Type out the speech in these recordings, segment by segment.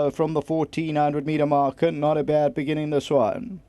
go from the 1400 metre marker. Not a bad beginning, this one.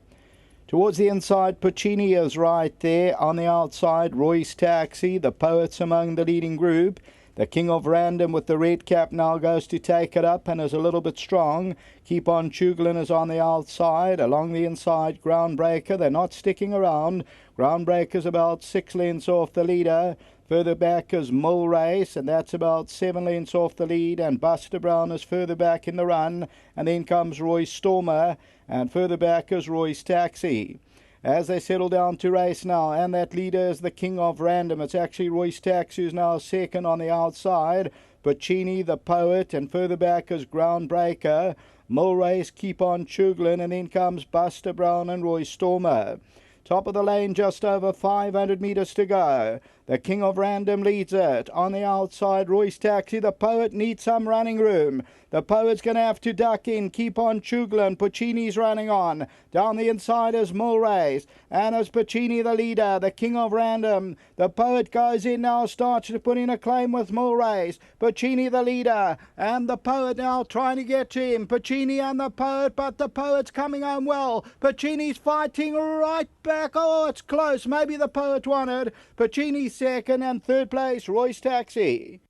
Towards the inside, Puccini is right there. On the outside, Royce Taxi, the Poets among the leading group. The King of Random with the red cap now goes to take it up and is a little bit strong. Keep on Chuglin is on the outside. Along the inside, Groundbreaker. They're not sticking around. Groundbreaker's about 6 lengths off the leader. Further back is Mill Race, and that's about 7 lengths off the lead. And Buster Brown is further back in the run. And then comes Roy Stormer, and further back is Roy's Taxi. As they settle down to race now, and that leader is the King of Random. It's actually Royce Tax who's now second on the outside. Puccini, the Poet, and further back is Groundbreaker. Mill Race, Keep on Chuglin, and then comes Buster Brown and Roy Stormer. Top of the lane, just over 500 metres to go. The King of Random leads it. On the outside, Royce Taxi. The Poet needs some running room. The Poet's going to have to duck in. Keep on Chuglin. Puccini's running on. Down the inside is Mill Race. And it's Puccini the leader. The King of Random. The Poet goes in now. Starts to put in a claim with Mill Race. Puccini the leader. And the Poet now trying to get to him. Puccini and the Poet. But the Poet's coming home well. Puccini's fighting right back. Oh, it's close. Maybe the Poet won it. Puccini second, and third place, Royce Taxi.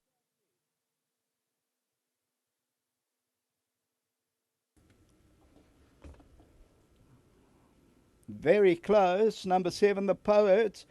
Very close. Number 7, the Poet.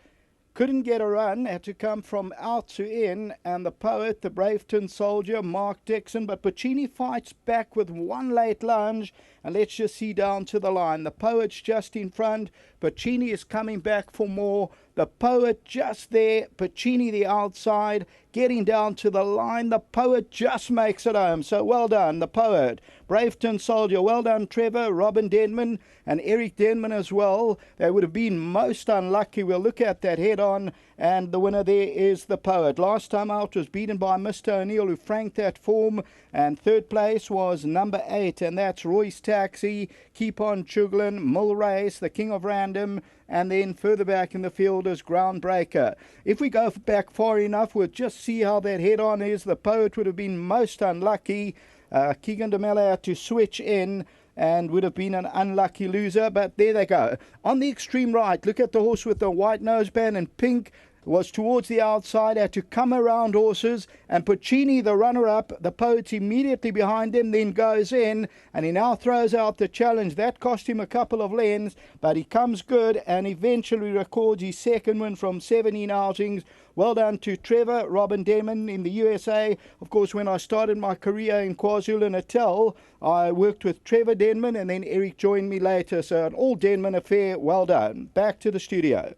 Couldn't get a run, had to come from out to in, and the Poet, the Braveton Soldier, Mark Dixon, but Puccini fights back with one late lunge, and let's just see down to the line. The Poet's just in front, Puccini is coming back for more, the Poet just there, Puccini the outside, getting down to the line. The Poet just makes it home, so well done, the Poet. Braveton Soldier, well done, Trevor, Robin Denman, and Eric Denman as well. They would have been most unlucky. We'll look at that head-on, and the winner there is the Poet. Last time out was beaten by Mr. O'Neill, who franked that form, and third place was number 8, and that's Royce Taxi, Keep on Chuglin, Mill Race, the King of Random, and then further back in the field is Groundbreaker. If we go back far enough, we'll just see how that head-on is. The Poet would have been most unlucky. Keegan DeMella had to switch in and would have been an unlucky loser, but there they go. On the extreme right, look at the horse with the white noseband and pink. Was towards the outside, had to come around horses, and Puccini, the runner-up, the Poet's immediately behind him, then goes in, and he now throws out the challenge. That cost him a couple of lengths, but he comes good and eventually records his second win from 17 outings. Well done to Trevor, Robin Denman in the USA. Of course, when I started my career in KwaZulu-Natal, I worked with Trevor Denman, and then Eric joined me later. So an all Denman affair, well done. Back to the studio.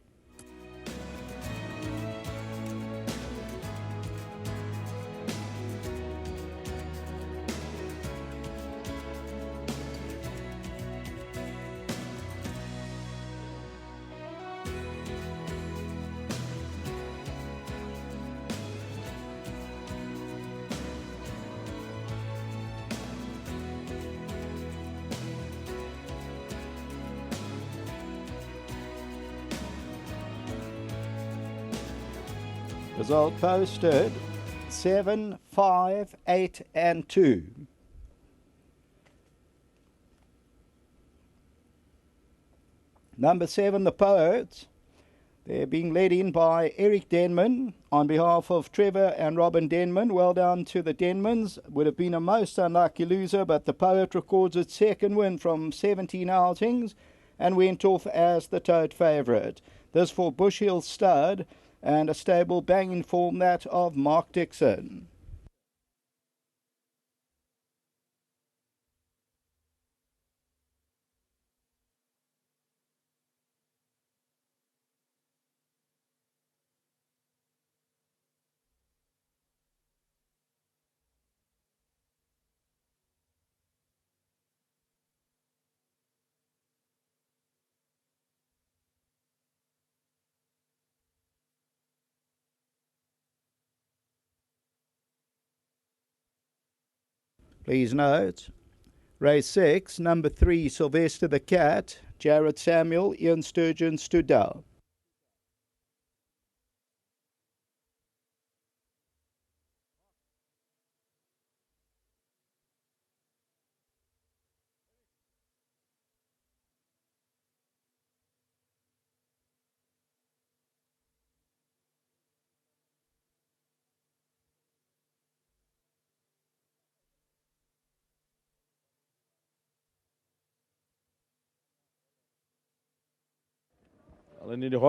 Result posted 7, 5, 8, and 2. Number 7, the Poets. They're being led in by Eric Denman on behalf of Trevor and Robin Denman. Well done to the Denmans. Would have been a most unlucky loser, but the Poet records its second win from 17 outings and went off as the tote favourite. This for Bush Hill Stud, and a stable banging form, that of Mark Dixon. Please note, race 6, number 3, Sylvester the Cat, Jared Samuel, Ian Sturgeon stood down. And in your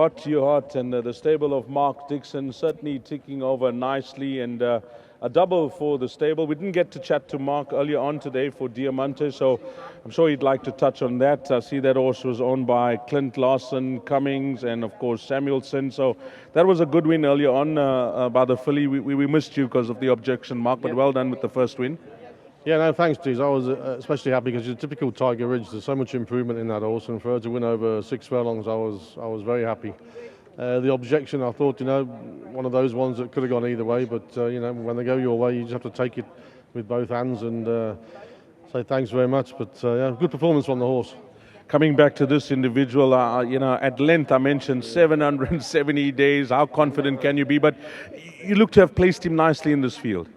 heart, and the stable of Mark Dixon certainly ticking over nicely, and a double for the stable. We didn't get to chat to Mark earlier on today for Diamante, so I'm sure he'd like to touch on that. I see that horse was owned by Clint Larson, Cummings, and of course Samuelson. So that was a good win earlier on by the filly. We missed you because of the objection, Mark, but well done with the first win. Yeah, no, thanks, Dees. I was especially happy because she's a typical Tiger Ridge. There's so much improvement in that horse, and for her to win over 6 furlongs, I was very happy. The objection, I thought, one of those ones that could have gone either way, but when they go your way, you just have to take it with both hands and say thanks very much. But yeah, good performance from the horse. Coming back to this individual, at length I mentioned 770 days. How confident can you be? But you look to have placed him nicely in this field.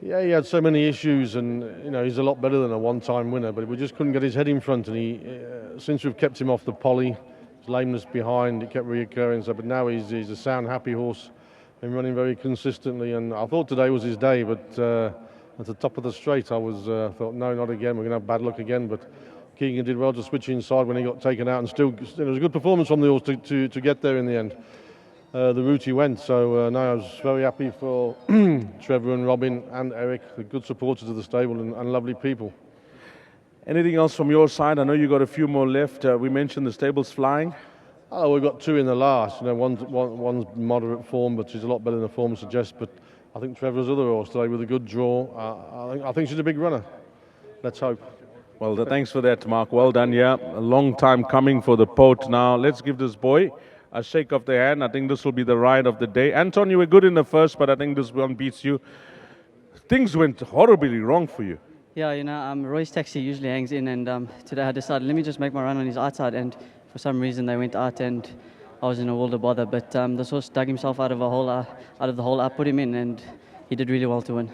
Yeah, he had so many issues, and he's a lot better than a one-time winner. But we just couldn't get his head in front, and since we've kept him off the poly, his lameness behind, it kept reoccurring. So, but now he's a sound, happy horse, been running very consistently. And I thought today was his day, but at the top of the straight, I thought no, not again. We're going to have bad luck again. But Keegan did well to switch inside when he got taken out, and still it was a good performance from the horse to get there in the end. The route he went. So no, I was very happy for Trevor and Robin and Eric, the good supporters of the stable and lovely people. Anything else from your side? I know you got a few more left. We mentioned the stable's flying. Oh, we've got 2 in the last. One's moderate form, but she's a lot better than the form suggests. But I think Trevor's other horse today with a good draw. I think she's a big runner. Let's hope. Well, thanks for that, Mark. Well done, yeah. A long time coming for the Poet. Now, let's give this boy a shake of the hand. I think this will be the ride of the day. Anton, you were good in the first, but I think this one beats you. Things went horribly wrong for you. Yeah, Roy's taxi usually hangs in, and today I decided, let me just make my run on his outside, and for some reason they went out, and I was in a world of bother. But this horse dug himself out of the hole I put him in, and he did really well to win.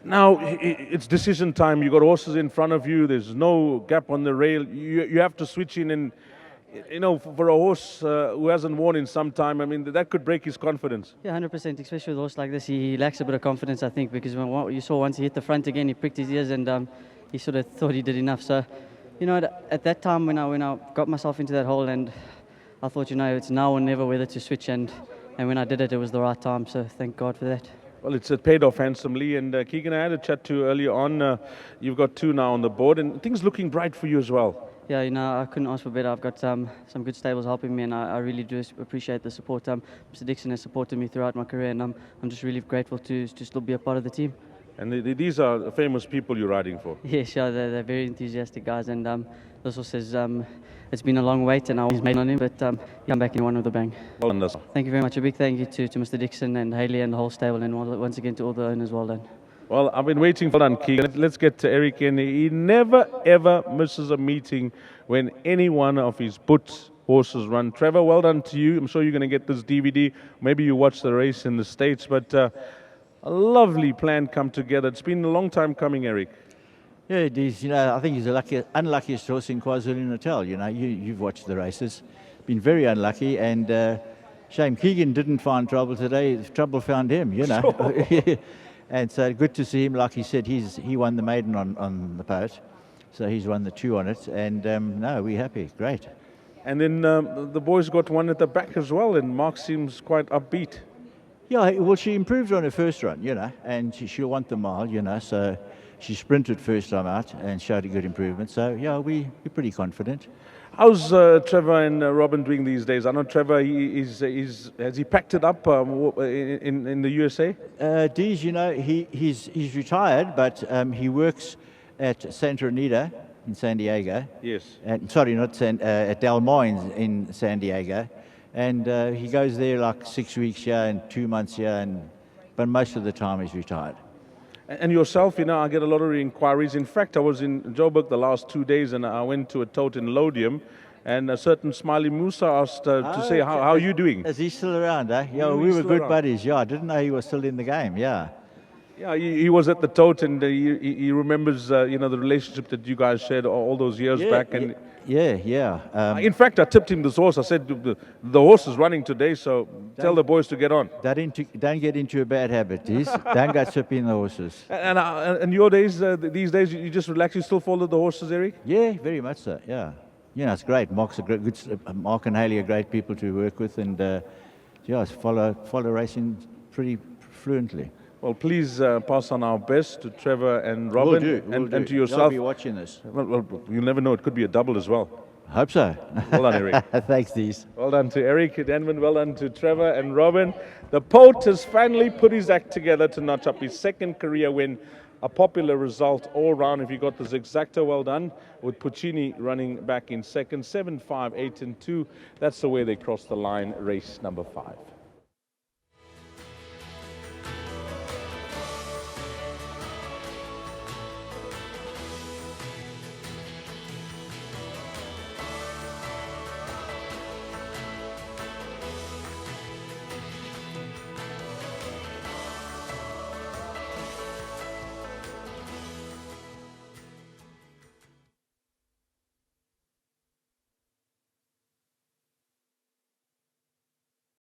Now, it's decision time. You got horses in front of you. There's no gap on the rail. You have to switch in, and for a horse who hasn't won in some time, I mean, that could break his confidence. Yeah, 100%, especially with a horse like this. He lacks a bit of confidence, I think, because you saw once he hit the front again, he pricked his ears, and he sort of thought he did enough. So, at that time when I got myself into that hole, and I thought, it's now or never whether to switch, and when I did it, it was the right time. So thank God for that. Well, it's paid off handsomely, and Keegan, I had a chat to earlier on. You've got 2 now on the board, and things looking bright for you as well. Yeah, I couldn't ask for better. I've got some good stables helping me, and I really do appreciate the support. Mr. Dixon has supported me throughout my career, and I'm just really grateful to still be a part of the team. And these are famous people you're riding for. Yes, yeah, they're very enthusiastic guys, and this horse says it's been a long wait, and I was made on him, but come back in one with a bang. Well done. Thank you very much. A big thank you to Mr. Dixon and Haley and the whole stable, and once again to all the owners. Well done. Well, I've been waiting for that, Keegan. Let's get to Eric in. He never, ever misses a meeting when any one of his Butts horses run. Trevor, well done to you. I'm sure you're going to get this DVD. Maybe you watch the race in the States, but a lovely plan come together. It's been a long time coming, Eric. Yeah, it is. I think he's the unluckiest horse in KwaZulu-Natal. You've watched the races. Been very unlucky, and shame Keegan didn't find trouble today. Trouble found him, Sure. And so good to see him. Like he said, he won the maiden on the Poet. So he's won the 2 on it. And no, we're happy. Great. And then the boys got one at the back as well. And Mark seems quite upbeat. Yeah, well, she improved on her first run, and she'll want the mile, So she sprinted first time out and showed a good improvement. So, yeah, we're pretty confident. How's Trevor and Robin doing these days? I know Trevor, has he packed it up in the USA? Dees, he's retired, but he works at Santa Anita in San Diego. Yes. At Del Mar in San Diego. And he goes there like 6 weeks here and 2 months here, but most of the time he's retired. And yourself, I get a lot of inquiries. In fact, I was in Joburg the last 2 days, and I went to a tote in Lodium, and a certain Smiley Musa asked to say, how are you doing? Is he still around, eh? Yeah, we were good buddies. Yeah, I didn't know he was still in the game, yeah. Yeah, he was at the tote, and he remembers, the relationship that you guys shared all those years back. And yeah. In fact, I tipped him this horse. I said, the horse is running today, so tell the boys to get on. Don't get into a bad habit, Dees. Don't go tipping the horses. And your days, these days, you just relax, you still follow the horses, Eric? Yeah, very much so, yeah. it's great. Mark and Haley are great people to work with, and follow racing pretty fluently. Well, please pass on our best to Trevor and Robin, Will do. and to yourself. I'll be watching this. Well, you'll never know. It could be a double as well. Hope so. Well done, Eric. Thanks, Dees. Well done to Eric Denman. Well done to Trevor and Robin. The Poet has finally put his act together to notch up his second career win. A popular result all round if you got the Zigzacto. Well done, with Puccini running back in second. 7, 5, 8 and 2. That's the way they crossed the line, race number 5.